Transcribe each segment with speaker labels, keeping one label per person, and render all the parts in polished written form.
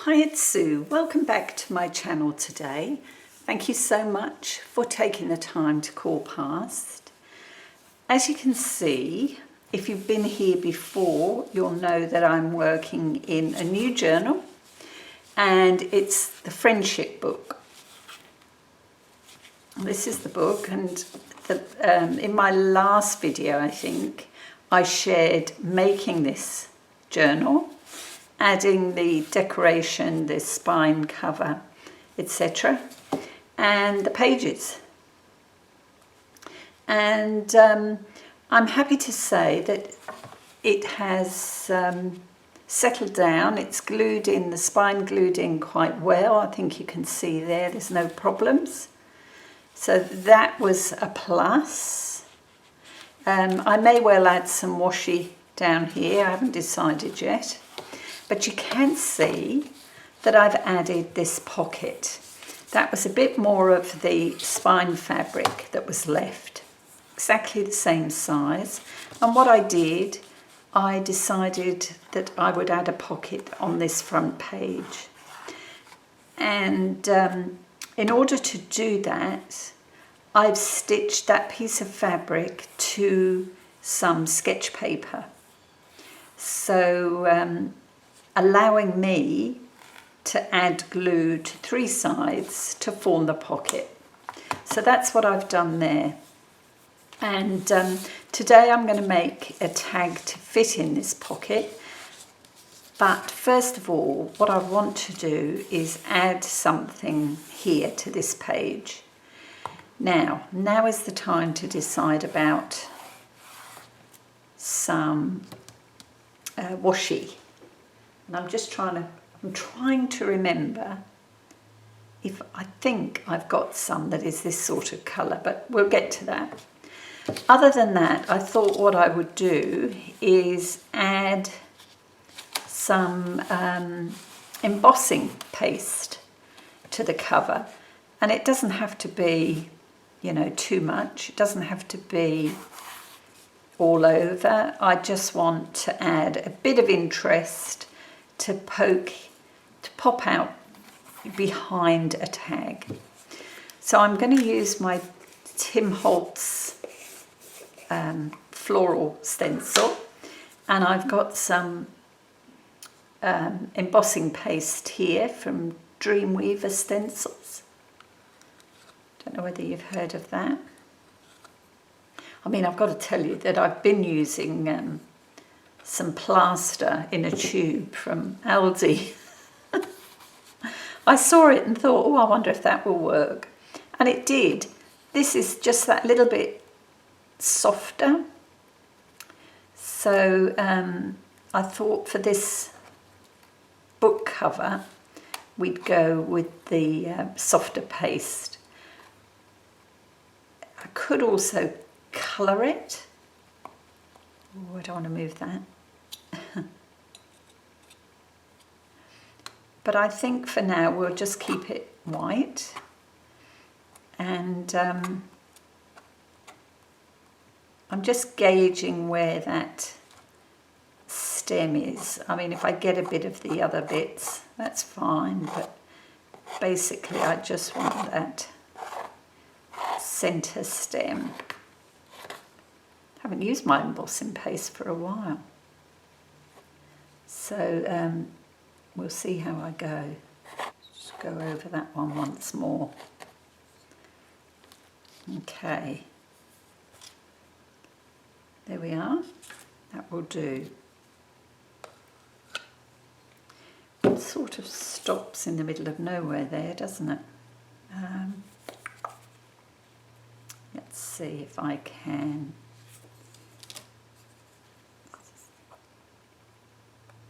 Speaker 1: Hi, it's Sue. Welcome back to my channel today. Thank you so much for taking the time to call past. As you can see, if you've been here before, you'll know that I'm working in a new journal, and it's the friendship book. This is the book, and in my last video, I think, I shared making this journal, adding the decoration, the spine cover, etc., and the pages. And I'm happy to say that it has settled down. It's glued in, the spine glued in quite well. I think you can see there's no problems. So that was a plus. I may well add some washi down here. I haven't decided yet. But you can see that I've added this pocket. That was a bit more of the spine fabric that was left. Exactly the same size. And what I did, I decided that I would add a pocket on this front page. And in order to do that, I've stitched that piece of fabric to some sketch paper. So allowing me to add glue to three sides to form the pocket. So that's what I've done there. And today I'm going to make a tag to fit in this pocket. But first of all, what I want to do is add something here to this page. Now is the time to decide about some washi. And I'm trying to remember if I think I've got some that is this sort of colour, but we'll get to that. Other than that, I thought what I would do is add some embossing paste to the cover. And it doesn't have to be, too much. It doesn't have to be all over. I just want to add a bit of interest to pop out behind a tag. So I'm going to use my Tim Holtz floral stencil, and I've got some embossing paste here from Dreamweaver Stencils. Don't know whether you've heard of that. I mean, I've got to tell you that I've been using some plaster in a tube from Aldi. I saw it and thought, I wonder if that will work. And it did. This is just that little bit softer. So I thought for this book cover, we'd go with the softer paste. I could also colour it. I don't want to move that. But I think for now we'll just keep it white. And I'm just gauging where that stem is. I mean, if I get a bit of the other bits, that's fine. But basically I just want that centre stem. I haven't used my embossing paste for a while. So we'll see how I go. Just go over that one once more. Okay. There we are. That will do. It sort of stops in the middle of nowhere there, doesn't it? Let's see if I can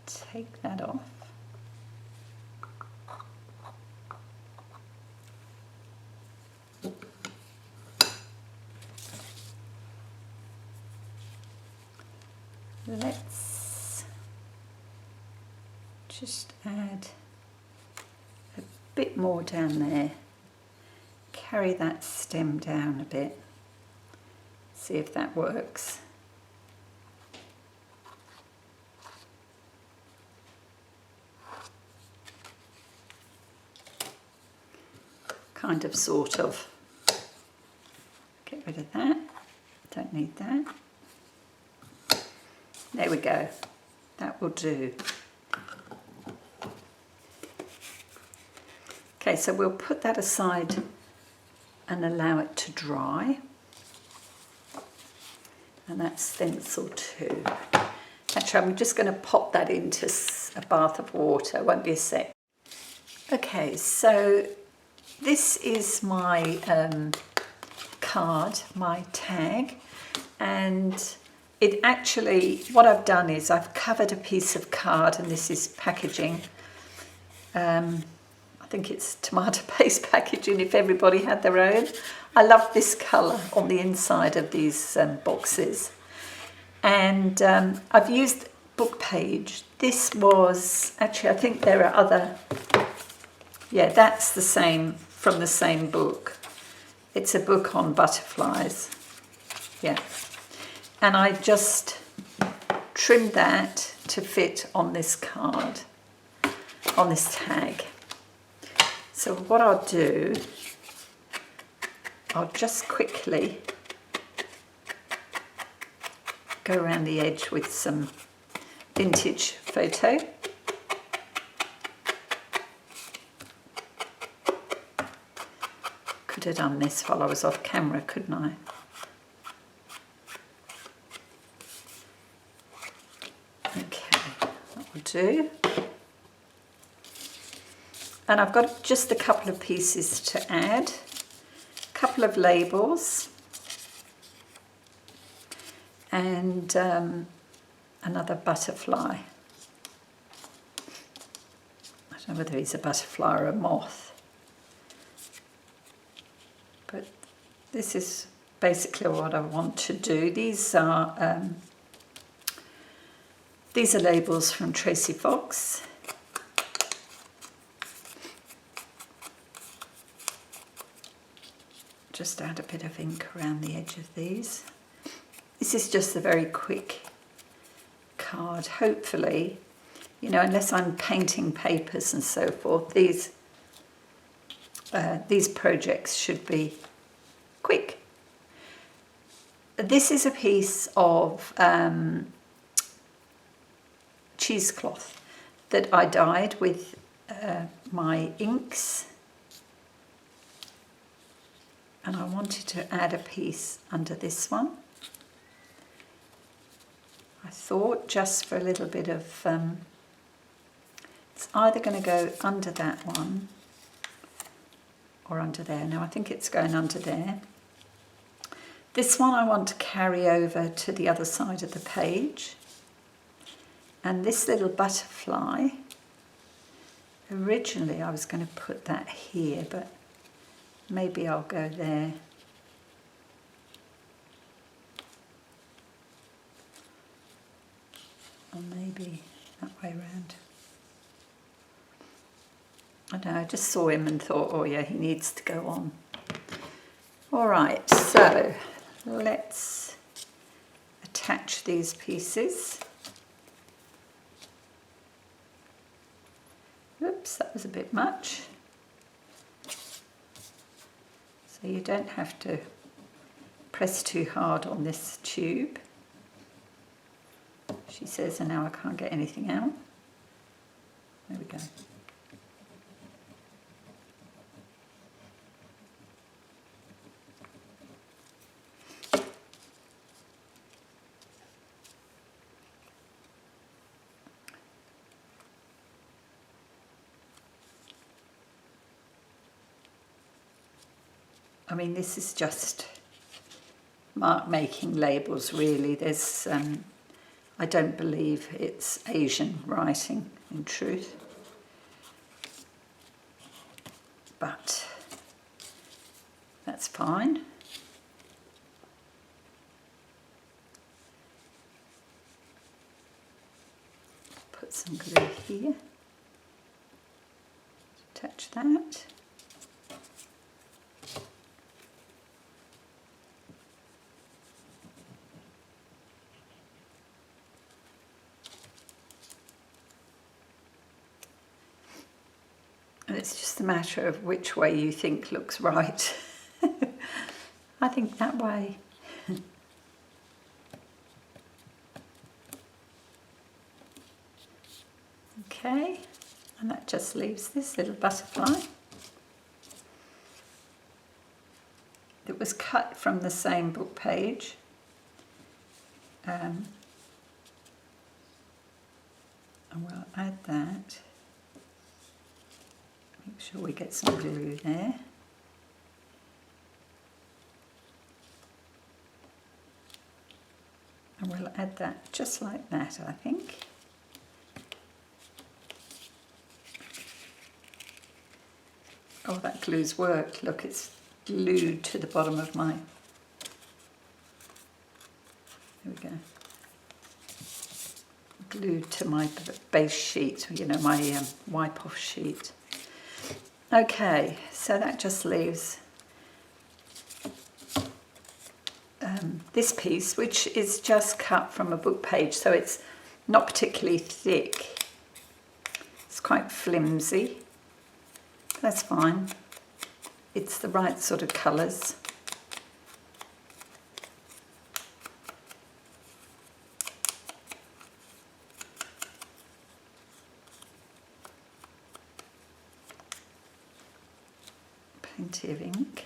Speaker 1: take that off. Let's just add a bit more down there. Carry that stem down a bit. See if that works. kind of sort of. Get rid of that, don't need that. There we go, that will do. Okay, so we'll put that aside and allow it to dry. And that's stencil 2. Actually, I'm just going to pop that into a bath of water, won't be a sec. Okay, so this is my card, my tag, and it actually, what I've done is I've covered a piece of card, and this is packaging. I think it's tomato paste packaging if everybody had their own. I love this colour on the inside of these boxes. And I've used book page. This was, actually I think there are other, yeah, that's the same, from the same book. It's a book on butterflies, yeah. And I just trimmed that to fit on this card, on this tag. So what I'll do, I'll just quickly go around the edge with some vintage photo. Could have done this while I was off camera, couldn't I? Okay, that will do. And I've got just a couple of pieces to add, a couple of labels, and another butterfly. I don't know whether he's a butterfly or a moth, but this is basically what I want to do. These are labels from Tracy Fox. Just add a bit of ink around the edge of these. This is just a very quick card. Hopefully, you know, unless I'm painting papers and so forth, these projects should be quick. This is a piece of cheesecloth that I dyed with my inks. And I wanted to add a piece under this one. I thought just for a little bit of, it's either going to go under that one or under there. Now I think it's going under there. This one I want to carry over to the other side of the page. And this little butterfly, originally I was going to put that here, but maybe I'll go there. Or maybe that way around. I don't know, I just saw him and thought, oh yeah, he needs to go on. All right, so let's attach these pieces. Oops, that was a bit much. So you don't have to press too hard on this tube. She says, and now I can't get anything out. There we go. I mean, this is just mark making labels, really. There's, I don't believe it's Asian writing, in truth. But that's fine. Put some glue here. Attach that. it's just a matter of which way you think looks right. I think that way. Okay, and that just leaves this little butterfly that was cut from the same book page. And we'll add that. Make sure we get some glue there. And we'll add that just like that, I think. Oh, that glue's worked. Look, it's glued to the bottom of my... There we go. Glued to my base sheet, you know, my wipe-off sheet. Okay, so that just leaves this piece, which is just cut from a book page, so it's not particularly thick. It's quite flimsy. That's fine. It's the right sort of colours. Plenty of ink.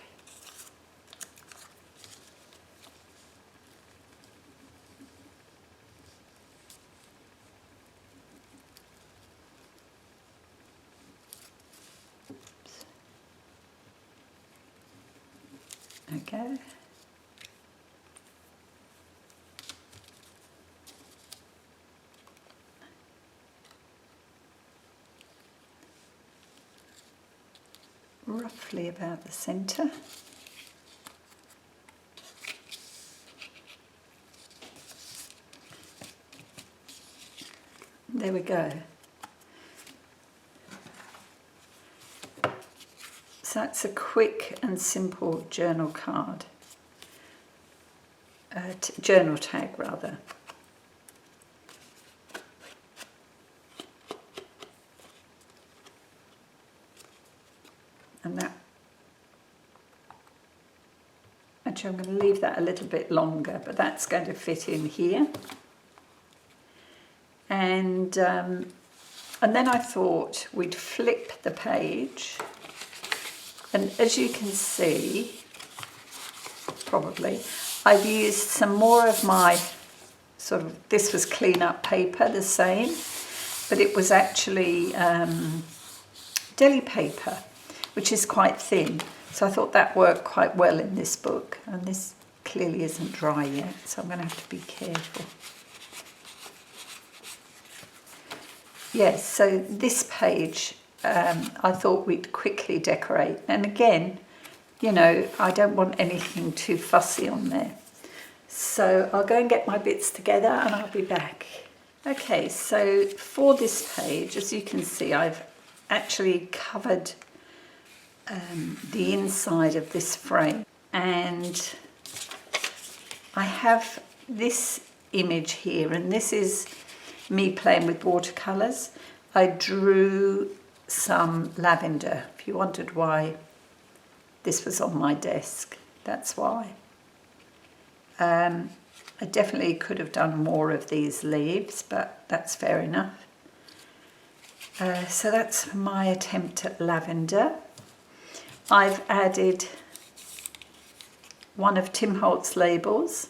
Speaker 1: Okay. Roughly about the centre. There we go. So that's a quick and simple journal card, journal tag rather. And that, actually I'm going to leave that a little bit longer, but that's going to fit in here. And then I thought we'd flip the page. And as you can see, probably, I've used some more of my sort of, this was clean up paper, the same, but it was actually deli paper, which is quite thin. So I thought that worked quite well in this book. And this clearly isn't dry yet, so I'm going to have to be careful. Yes, so this page, I thought we'd quickly decorate. And again, you know, I don't want anything too fussy on there. So I'll go and get my bits together and I'll be back. Okay, so for this page, as you can see, I've actually covered the inside of this frame. And I have this image here, and this is me playing with watercolours. I drew some lavender. If you wondered why this was on my desk, that's why. I definitely could have done more of these leaves, but that's fair enough. So that's my attempt at lavender. I've added one of Tim Holt's labels,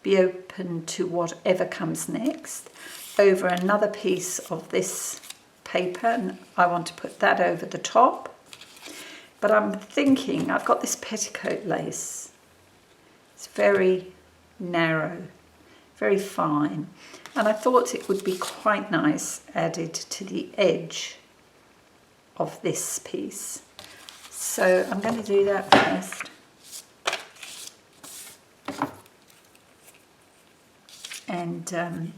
Speaker 1: be open to whatever comes next, over another piece of this paper, and I want to put that over the top. But I'm thinking, I've got this petticoat lace. It's very narrow, very fine, and I thought it would be quite nice added to the edge of this piece. So I'm going to do that first. And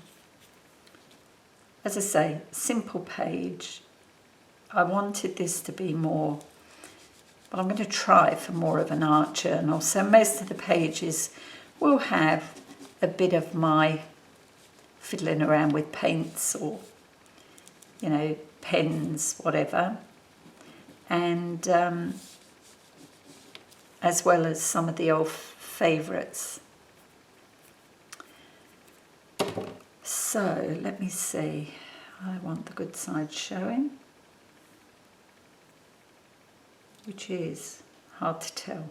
Speaker 1: as I say, simple page. I wanted this to be more, but I'm going to try for more of an art journal. So most of the pages will have a bit of my fiddling around with paints or, you know, pens, whatever. and as well as some of the old favourites. So let me see, I want the good side showing, which is hard to tell.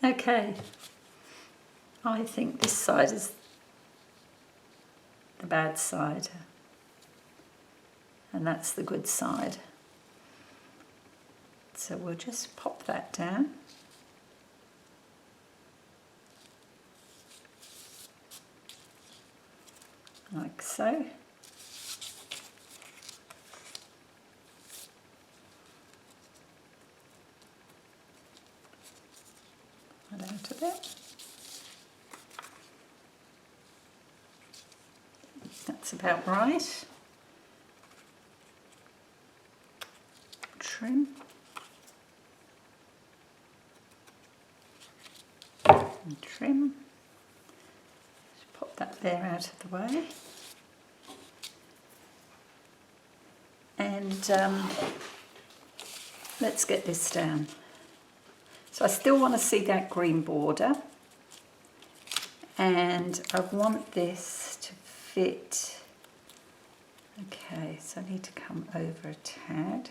Speaker 1: Okay, I think this side is the bad side and that's the good side. So we'll just pop that down. Like so. Right out of it. That's about right. Trim. And trim. Just pop that there out of the way. And let's get this down. So I still want to see that green border, and I want this to fit. Okay, so I need to come over a tad.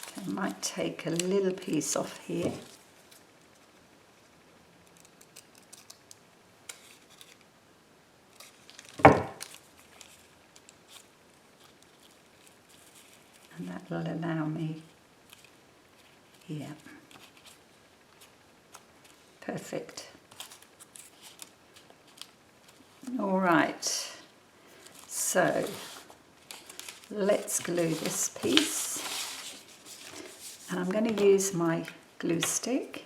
Speaker 1: Okay, I might take a little piece off here. And that will allow me, yeah, perfect. All right, so let's glue this piece. And I'm going to use my glue stick.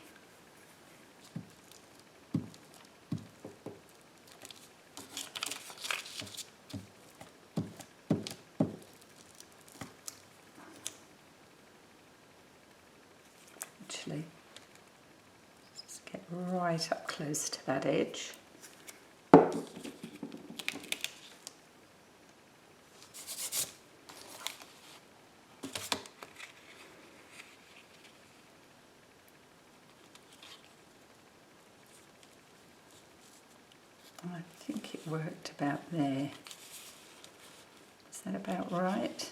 Speaker 1: Actually, just get right up close to that edge. I think it worked about there. Is that about right?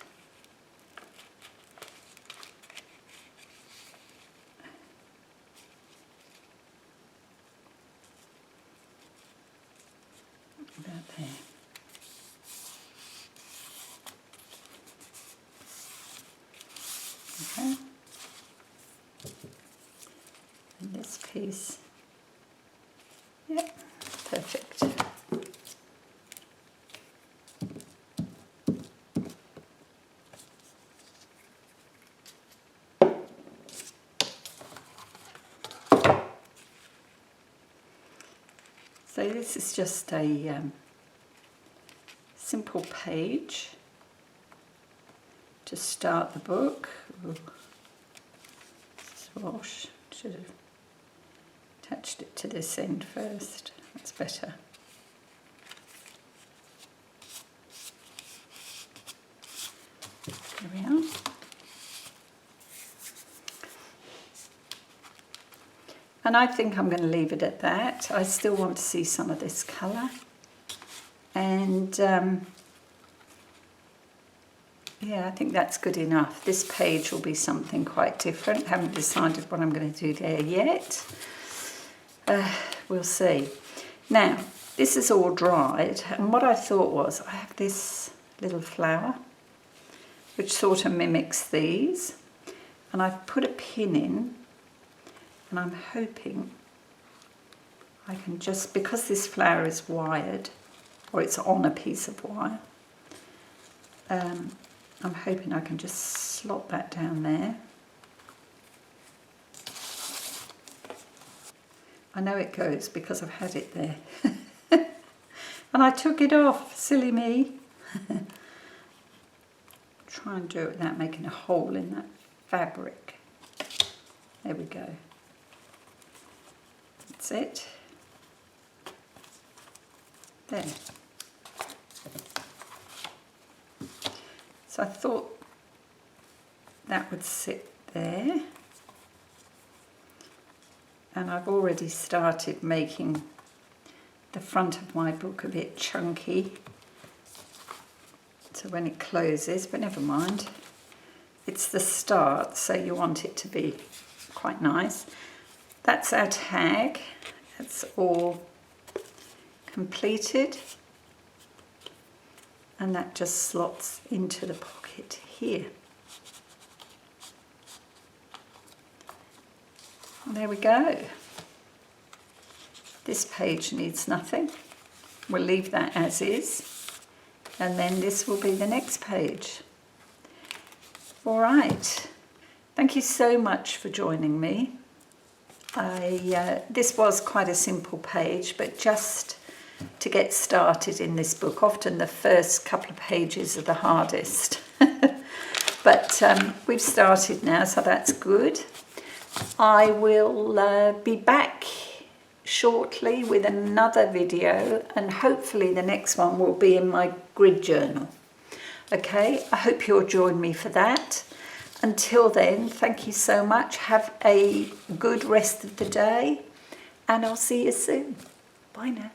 Speaker 1: About there. Okay. And this piece, yep, perfect. So this is just a simple page to start the book. Ooh. Wash. Should have attached it to this end first. That's better. There we are. And I think I'm going to leave it at that. I still want to see some of this colour. And yeah, I think that's good enough. This page will be something quite different. Haven't decided what I'm going to do there yet. We'll see. Now, this is all dried, and what I thought was, I have this little flower, which sort of mimics these, and I've put a pin in, and I'm hoping I can just, because this flower is wired, or it's on a piece of wire, I'm hoping I can just slot that down there. I know it goes because I've had it there. And I took it off, silly me. Try and do it without making a hole in that fabric. There we go. That's it. There. So I thought that would sit there. And I've already started making the front of my book a bit chunky. So when it closes, but never mind. It's the start, so you want it to be quite nice. That's our tag. That's all completed. And that just slots into the pocket here. There we go. This page needs nothing. We'll leave that as is. And then this will be the next page. All right. Thank you so much for joining me. This was quite a simple page, but just to get started in this book, often the first couple of pages are the hardest. But we've started now, so that's good. I will be back shortly with another video, and hopefully the next one will be in my grid journal. Okay, I hope you'll join me for that. Until then, thank you so much. Have a good rest of the day, and I'll see you soon. Bye now.